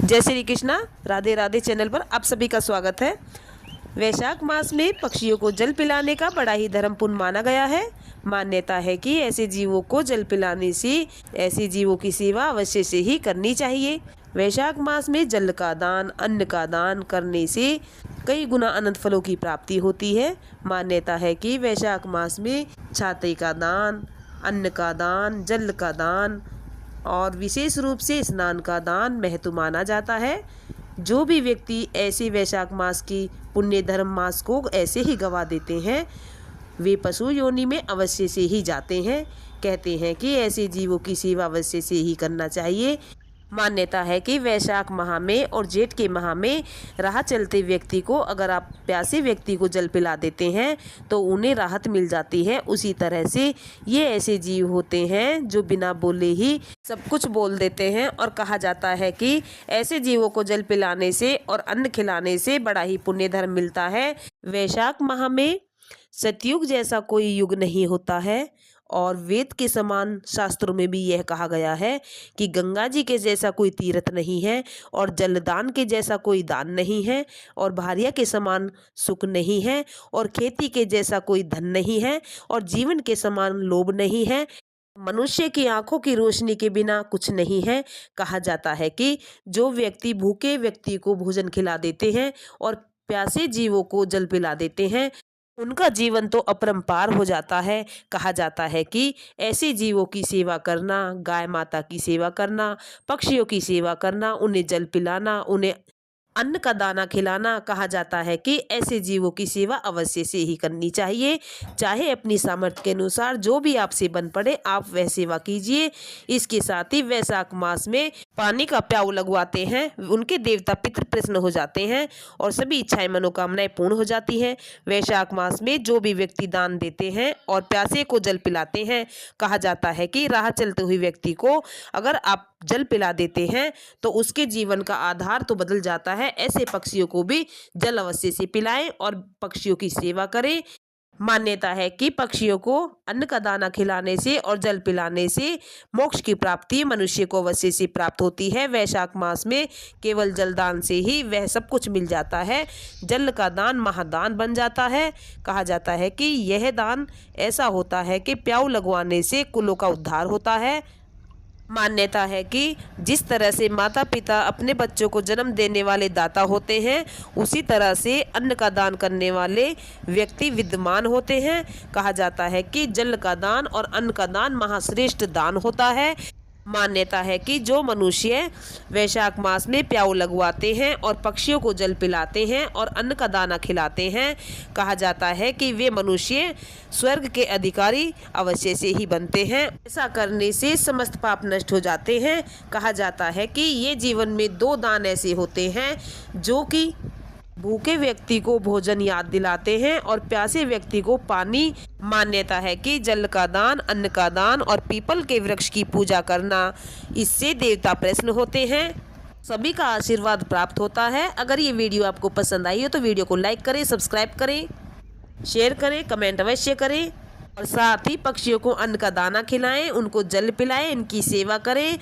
जय श्री कृष्णा। राधे राधे चैनल पर आप सभी का स्वागत है। वैशाख मास में पक्षियों को जल पिलाने का बड़ा ही धर्मपूर्ण माना गया है। मान्यता है कि ऐसे जीवों को जल पिलाने से ऐसे जीवों की सेवा अवश्य से ही करनी चाहिए। वैशाख मास में जल का दान, अन्न का दान करने से कई गुना अनंत फलों की प्राप्ति होती है। मान्यता है कि वैशाख मास में छाते का दान, अन्न का दान, जल का दान और विशेष रूप से स्नान का दान महत्व माना जाता है। जो भी व्यक्ति ऐसे वैशाख मास की पुण्य धर्म मास को ऐसे ही गवा देते हैं, वे पशु योनि में अवश्य से ही जाते हैं। कहते हैं कि ऐसे जीवों की सेवा अवश्य से ही करना चाहिए। मान्यता है कि वैशाख माह में और जेठ के माह में राह चलते व्यक्ति को अगर आप प्यासे व्यक्ति को जल पिला देते हैं तो उन्हें राहत मिल जाती है। उसी तरह से ये ऐसे जीव होते हैं जो बिना बोले ही सब कुछ बोल देते हैं और कहा जाता है कि ऐसे जीवों को जल पिलाने से और अन्न खिलाने से बड़ा ही पुण्य धर्म मिलता है। वैशाख माह में सतयुग जैसा कोई युग नहीं होता है और वेद के समान शास्त्रों में भी यह कहा गया है कि गंगा जी के जैसा कोई तीर्थ नहीं है और जलदान के जैसा कोई दान नहीं है और भार्या के समान सुख नहीं है और खेती के जैसा कोई धन नहीं है और जीवन के समान लोभ नहीं है। मनुष्य की आंखों की रोशनी के बिना कुछ नहीं है। कहा जाता है कि जो व्यक्ति भूखे व्यक्ति को भोजन खिला देते हैं और प्यासे जीवों को जल पिला देते हैं, उनका जीवन तो अपरंपार हो जाता है। कहा जाता है कि ऐसे जीवों की सेवा करना, गाय माता की सेवा करना, पक्षियों की सेवा करना, उन्हें जल पिलाना, उन्हें अन्न का दाना खिलाना, कहा जाता है कि ऐसे जीवों की सेवा अवश्य से ही करनी चाहिए। चाहे अपनी सामर्थ्य के अनुसार जो भी आपसे बन पड़े आप वह सेवा कीजिए। इसके साथ ही वैशाख मास में पानी का प्याऊ लगवाते हैं, उनके देवता पितृ प्रसन्न हो जाते हैं और सभी इच्छाएं मनोकामनाएं पूर्ण हो जाती हैं। वैशाख मास में जो भी व्यक्ति दान देते हैं और प्यासे को जल पिलाते हैं, कहा जाता है कि राह चलते हुए व्यक्ति को अगर आप जल पिला देते हैं तो उसके जीवन का आधार तो बदल जाता है। ऐसे पक्षियों को भी जल अवश्य से पिलाएं और पक्षियों की सेवा करें। मान्यता है कि पक्षियों को अन्न का दाना खिलाने से और जल पिलाने से मोक्ष की प्राप्ति मनुष्य को अवश्य से प्राप्त होती है। वैशाख मास में केवल जलदान से ही वह सब कुछ मिल जाता है। जल का दान महादान बन जाता है। कहा जाता है कि यह दान ऐसा होता है कि प्याऊ लगवाने से कुलों का उद्धार होता है। मान्यता है कि जिस तरह से माता पिता अपने बच्चों को जन्म देने वाले दाता होते हैं, उसी तरह से अन्न का दान करने वाले व्यक्ति विद्यमान होते हैं। कहा जाता है कि जल का दान और अन्न का दान महाश्रेष्ठ दान होता है। मान्यता है कि जो मनुष्य वैशाख मास में प्याऊ लगवाते हैं और पक्षियों को जल पिलाते हैं और अन्न का दाना खिलाते हैं, कहा जाता है कि वे मनुष्य स्वर्ग के अधिकारी अवश्य से ही बनते हैं। ऐसा करने से समस्त पाप नष्ट हो जाते हैं। कहा जाता है कि ये जीवन में दो दान ऐसे होते हैं जो कि भूखे व्यक्ति को भोजन याद दिलाते हैं और प्यासे व्यक्ति को पानी। मान्यता है कि जल का दान, अन्न का दान और पीपल के वृक्ष की पूजा करना, इससे देवता प्रसन्न होते हैं, सभी का आशीर्वाद प्राप्त होता है। अगर ये वीडियो आपको पसंद आई हो तो वीडियो को लाइक करें, सब्सक्राइब करें, शेयर करें, कमेंट अवश्य करें और साथ ही पक्षियों को अन्न का दाना खिलाएं, उनको जल पिलाएं, इनकी सेवा करें